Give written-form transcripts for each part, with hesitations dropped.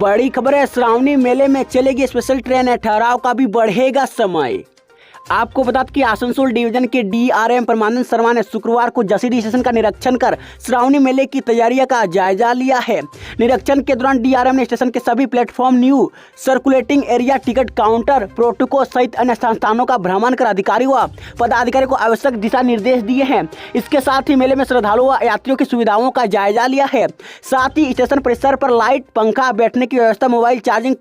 बड़ी खबर है, श्रावणी मेले में चलेगी स्पेशल ट्रेन है, ठहराव का भी बढ़ेगा समय। आपको बता दें कि आसनसोल डिवीजन के डीआरएम परमानंद शर्मा ने शुक्रवार को जसीडीह स्टेशन का निरीक्षण कर श्रावणी मेले की तैयारियों का जायजा लिया है। निरीक्षण के दौरान डीआरएम ने स्टेशन के सभी platform, new circulating area, ticket counter, protocol सहित अन्य संस्थानों का भ्रमण कर अधिकारी व पदाधिकारी को आवश्यक दिशा निर्देश दिए हैं। इसके साथ ही मेले में श्रद्धालुओं व यात्रियों की सुविधाओं का जायजा लिया है। साथ ही स्टेशन परिसर पर लाइट, पंखा, बैठने की व्यवस्था, मोबाइल चार्जिंग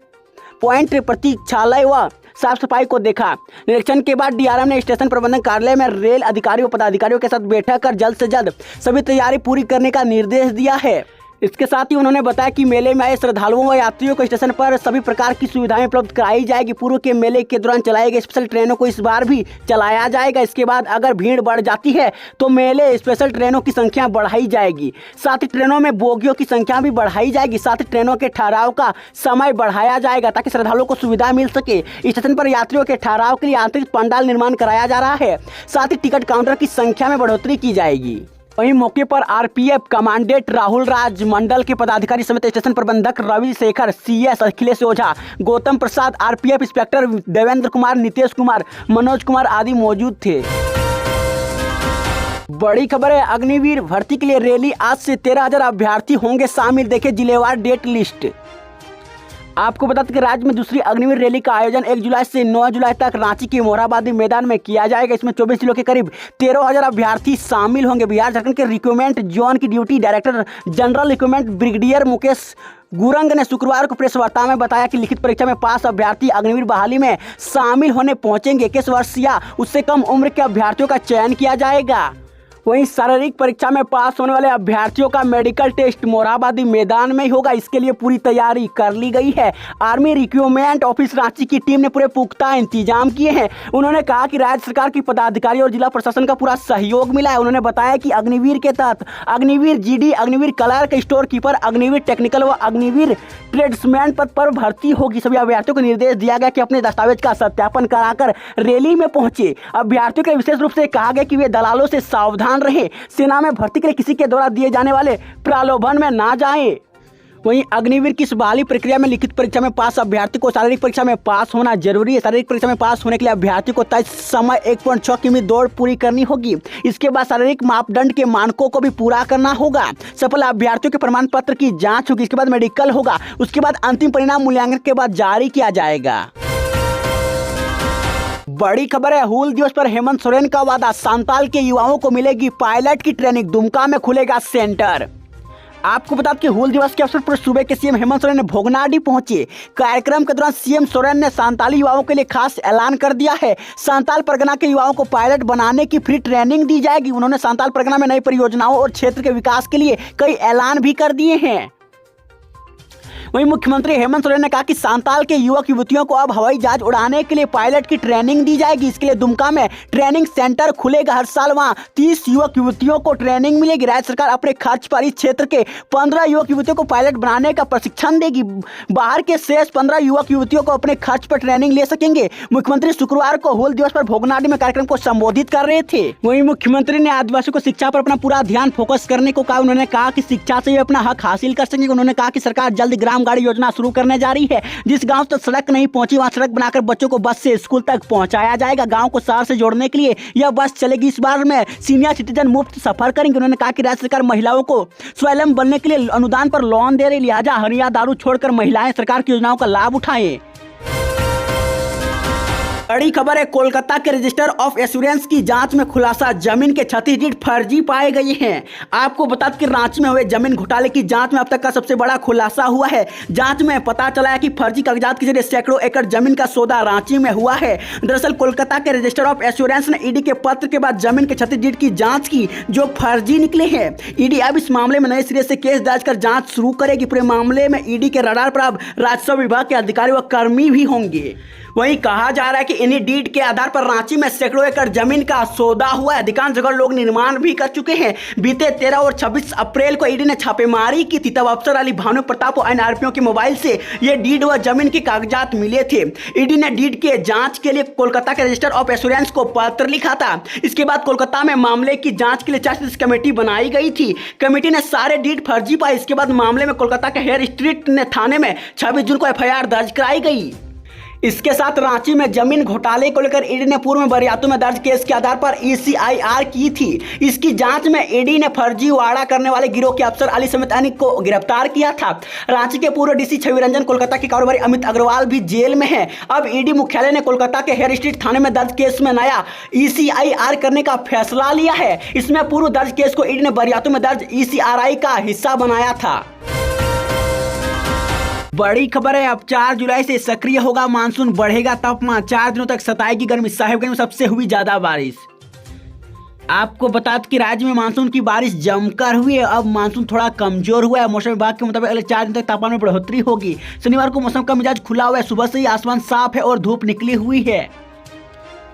पॉइंट, प्रतीक्षालय व साफ सफाई को देखा। निरीक्षण के बाद डीआरएम ने स्टेशन प्रबंधन कार्यालय में रेल अधिकारियों, पदाधिकारियों के साथ बैठक कर जल्द से जल्द सभी तैयारी पूरी करने का निर्देश दिया है। इसके साथ ही उन्होंने बताया कि मेले में आए श्रद्धालुओं व यात्रियों को स्टेशन पर सभी प्रकार की सुविधाएं उपलब्ध कराई जाएगी। पूर्व के मेले के दौरान चलाई गई स्पेशल ट्रेनों को इस बार भी चलाया जाएगा। इसके बाद अगर भीड़ बढ़ जाती है तो मेले स्पेशल ट्रेनों की संख्या बढ़ाई जाएगी। साथ ही ट्रेनों में बोगियों की संख्या भी बढ़ाई जाएगी। साथ ही ट्रेनों के ठहराव का समय बढ़ाया जाएगा ताकि श्रद्धालुओं को सुविधा मिल सके। स्टेशन पर यात्रियों के ठहराव के लिए आंतरिक पंडाल निर्माण कराया जा रहा है। साथ ही टिकट काउंटर की संख्या में बढ़ोतरी की जाएगी। वहीं मौके पर आरपीएफ कमांडेंट राहुल राज, मंडल के पदाधिकारी समेत स्टेशन प्रबंधक रवि शेखर, सीएस अखिलेश ओझा, गौतम प्रसाद, आरपीएफ इंस्पेक्टर देवेंद्र कुमार, नितेश कुमार, मनोज कुमार आदि मौजूद थे। बड़ी खबर है, अग्निवीर भर्ती के लिए रैली, आज से 13,000 अभ्यर्थी होंगे शामिल। देखे जिलेवार डेट लिस्ट। आपको बता दें कि राज्य में दूसरी अग्निवीर रैली का आयोजन 1 जुलाई से 9 जुलाई तक रांची के मोरहाबादी मैदान में किया जाएगा। इसमें 24 जिलों के करीब 13,000 अभ्यर्थी शामिल होंगे। बिहार झारखंड के रिक्रूटमेंट जोन की duty director general recruitment brigadier Mukesh Gurung ने शुक्रवार को प्रेस वार्ता में बताया कि लिखित परीक्षा में पास अभ्यर्थी अग्निवीर बहाली में शामिल होने पहुंचेंगे। 21 वर्ष या उससे कम उम्र के अभ्यर्थियों का चयन किया जाएगा। वहीं शारीरिक परीक्षा में पास होने वाले अभ्यर्थियों का मेडिकल टेस्ट मोरहाबादी मैदान में ही होगा। इसके लिए पूरी तैयारी कर ली गई है। आर्मी रिक्रूटमेंट ऑफिस रांची की टीम ने पूरे पुख्ता इंतजाम किए हैं। उन्होंने कहा कि राज्य सरकार की पदाधिकारी और जिला प्रशासन का पूरा सहयोग मिला है। उन्होंने बताया कि अग्निवीर के तहत Agniveer GD, Agniveer clerk, store keeper, Agniveer technical व अग्निवीर ट्रेड्समैन पद पर भर्ती होगी। सभी अभ्यर्थियों को निर्देश दिया गया कि अपने दस्तावेज का सत्यापन कराकर रैली में पहुंचे। अभ्यर्थियों के विशेष रूप से कहा गया कि वे दलालों से सावधान रहे, सेना में भर्ती के लिए किसी के द्वारा दिए जाने वाले प्रलोभन में ना जाएं। वहीं अग्निवीर की इस बहाली प्रक्रिया में लिखित परीक्षा में पास अभ्यर्थी को शारीरिक परीक्षा में पास होना जरूरी है। शारीरिक परीक्षा में पास होने के लिए अभ्यर्थी को तय समय 1.6 किमी दौड़ पूरी करनी होगी। इसके बाद शारीरिक मापदंड के मानकों को भी पूरा करना होगा। सफल अभ्यर्थियों के प्रमाण पत्र की जांच होगी। इसके बाद मेडिकल होगा। उसके बाद अंतिम परिणाम मूल्यांकन के बाद जारी किया जाएगा। बड़ी खबर है, हूल दिवस पर हेमंत सोरेन का वादा, सांताल के युवाओं को मिलेगी पायलट की ट्रेनिंग, दुमका में खुलेगा सेंटर। आपको बता दें कि हूल दिवस के अवसर पर सुबह के सीएम हेमंत सोरेन ने भोगनाडीह पहुंचे। कार्यक्रम के दौरान सीएम सोरेन ने सांताली युवाओं के लिए खास ऐलान कर दिया है। सांताल परगना के युवाओं को पायलट बनाने की फ्री ट्रेनिंग दी जाएगी। उन्होंने सांताल परगना में नई परियोजनाओं और क्षेत्र के विकास के लिए कई ऐलान भी कर दिए हैं। वहीं मुख्यमंत्री हेमंत सोरेन ने कहा कि सांताल के युवक युवतियों को अब हवाई जहाज उड़ाने के लिए पायलट की ट्रेनिंग दी जाएगी। इसके लिए दुमका में ट्रेनिंग सेंटर खुलेगा। हर साल वहां 30 युवक युवतियों को ट्रेनिंग मिलेगी। राज्य सरकार अपने खर्च पर इस क्षेत्र के 15 युवक युवतियों को पायलट बनाने का प्रशिक्षण देगी। बाहर के शेष 15 युवक युवतियों को अपने खर्च पर ट्रेनिंग ले सकेंगे। मुख्यमंत्री शुक्रवार को हूल दिवस पर भोगनाडीह में कार्यक्रम को संबोधित कर रहे थे। वहीं मुख्यमंत्री ने आदिवासियों को शिक्षा पर अपना पूरा ध्यान फोकस करने को कहा। उन्होंने कहा कि शिक्षा से वे अपना हक हासिल कर सकेंगे। उन्होंने कहा कि सरकार जल्द ग्राम गाड़ी योजना शुरू करने जा रही है। जिस गांव तक सड़क नहीं पहुंची वहां सड़क बनाकर बच्चों को बस से स्कूल तक पहुंचाया जाएगा। गांव को शहर से जोड़ने के लिए यह बस चलेगी। इस बार में सीनियर सिटीजन मुफ्त सफर करेंगे। उन्होंने कहा कि राज्य सरकार महिलाओं को स्वावलंबी बनने के लिए अनुदान पर लोन दे रही, लिहाजा हरिया दारू छोड़कर महिलाएं सरकार की योजनाओं का लाभ उठाएं। बड़ी खबर है, कोलकाता के रजिस्टर ऑफ एश्योरेंस की जांच में खुलासा, जमीन के 36 डीड फर्जी पाए गए हैं। आपको बता दें कि रांची में हुए जमीन घोटाले की जांच में अब तक का सबसे बड़ा खुलासा हुआ है। जांच में पता चला है कि फर्जी कागजात के जरिए सैकड़ों एकड़ जमीन का सौदा रांची में हुआ है। दरअसल कोलकाता के रजिस्टर ऑफ एश्योरेंस ने ईडी के पत्र के बाद जमीन के 36 डीड की जाँच की जो फर्जी निकले हैं। ईडी अब इस मामले में नए सिरे से केस दर्ज कर जाँच शुरू करेगी। पूरे मामले में ईडी के रडार पर अब राजस्व विभाग के अधिकारी व कर्मी भी होंगे। वहीं कहा जा रहा है कि इन्हीं डीड के आधार पर रांची में सैकड़ों एकड़ जमीन का सौदा हुआ है। अधिकांश जगह लोग निर्माण भी कर चुके हैं। बीते 13 और 26 अप्रैल को ईडी ने छापेमारी की थी। तब अफसर अली भानु प्रताप और अन्य आरोपियों के मोबाइल से ये डीड व जमीन के कागजात मिले थे। ईडी ने डीड के जांच के लिए कोलकाता के रजिस्टर ऑफ एश्योरेंस को पत्र लिखा था। इसके बाद कोलकाता में मामले की जांच के लिए 4 सदस्यीय कमेटी बनाई गई थी। कमेटी ने सारे डीड फर्जी पाए। इसके बाद मामले में कोलकाता के हेयर स्ट्रीट ने थाने में 26 जून को एफआईआर दर्ज कराई गई। इसके साथ रांची में जमीन घोटाले को लेकर ईडी ने पूर्व में बरियातू में दर्ज केस के आधार पर ECIR की थी। इसकी जांच में ईडी ने फर्जीवाड़ा करने वाले गिरोह के अफसर अली समेत अन्य को गिरफ्तार किया था। रांची के पूर्व डीसी छवि रंजन, कोलकाता के कारोबारी अमित अग्रवाल भी जेल में है। अब ईडी मुख्यालय ने कोलकाता के हेयर स्ट्रीट थाने में दर्ज केस में नया ECIR करने का फैसला लिया है। इसमें पूर्व दर्ज केस को ईडी ने बरियातू में दर्ज ECRI का हिस्सा बनाया था। बड़ी खबर है, अब 4 जुलाई से सक्रिय होगा मानसून, बढ़ेगा तापमान, 4 दिनों तक सताएगी गर्मी। साहिबगंज में सबसे हुई ज्यादा बारिश। आपको बता दें कि राज्य में मानसून की बारिश जमकर हुई है। अब मानसून थोड़ा कमजोर हुआ है। मौसम विभाग के मुताबिक अगले 4 दिन तक तापमान में बढ़ोतरी होगी। शनिवार को मौसम का मिजाज खुला हुआ है। सुबह से ही आसमान साफ है और धूप निकली हुई है।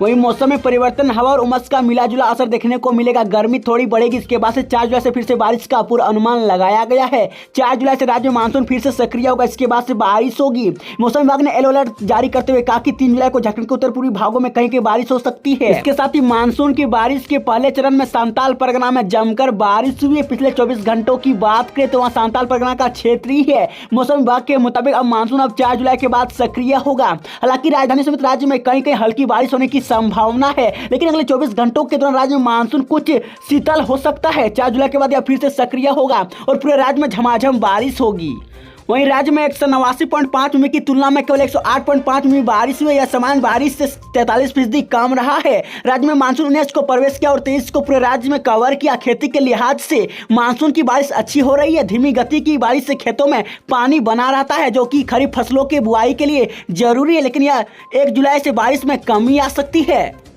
वहीं मौसम में परिवर्तन, हवा और उमस का मिला जुला असर देखने को मिलेगा। गर्मी थोड़ी बढ़ेगी। इसके बाद से 4 जुलाई से फिर से बारिश का पूर्व अनुमान लगाया गया है। 4 जुलाई से राज्य में मानसून फिर से सक्रिय होगा। इसके बाद से बारिश होगी। मौसम विभाग ने येलो अलर्ट जारी करते हुए कहा कि 3 जुलाई को झारखंड के उत्तर पूर्वी भागों में कहीं कहीं बारिश हो सकती है। इसके साथ ही मानसून की बारिश के पहले चरण में सांताल परगना में जमकर बारिश हुई है। पिछले 24 घंटों की बात करें तो वहाँ सांताल परगना का क्षेत्र ही है। मौसम विभाग के मुताबिक अब मानसून अब 4 जुलाई के बाद सक्रिय होगा। हालांकि राजधानी समेत राज्य में कहीं कहीं हल्की बारिश होने की संभावना है, लेकिन अगले 24 घंटों के दौरान राज्य में मानसून कुछ शीतल हो सकता है। 4 जुलाई के बाद यह फिर से सक्रिय होगा और पूरे राज्य में झमाझम बारिश होगी। वहीं राज्य में 189.5 मिमी की तुलना में केवल 108.5 मिमी बारिश हुई। यह सामान्य बारिश से 43% कम रहा है। राज्य में मानसून 19 को प्रवेश किया और 23 को पूरे राज्य में कवर किया। खेती के लिहाज से मानसून की बारिश अच्छी हो रही है। धीमी गति की बारिश से खेतों में पानी बना रहता है, जो कि खरीफ फसलों की बुआई के लिए जरूरी है। लेकिन यह 1 जुलाई से बारिश में कमी आ सकती है।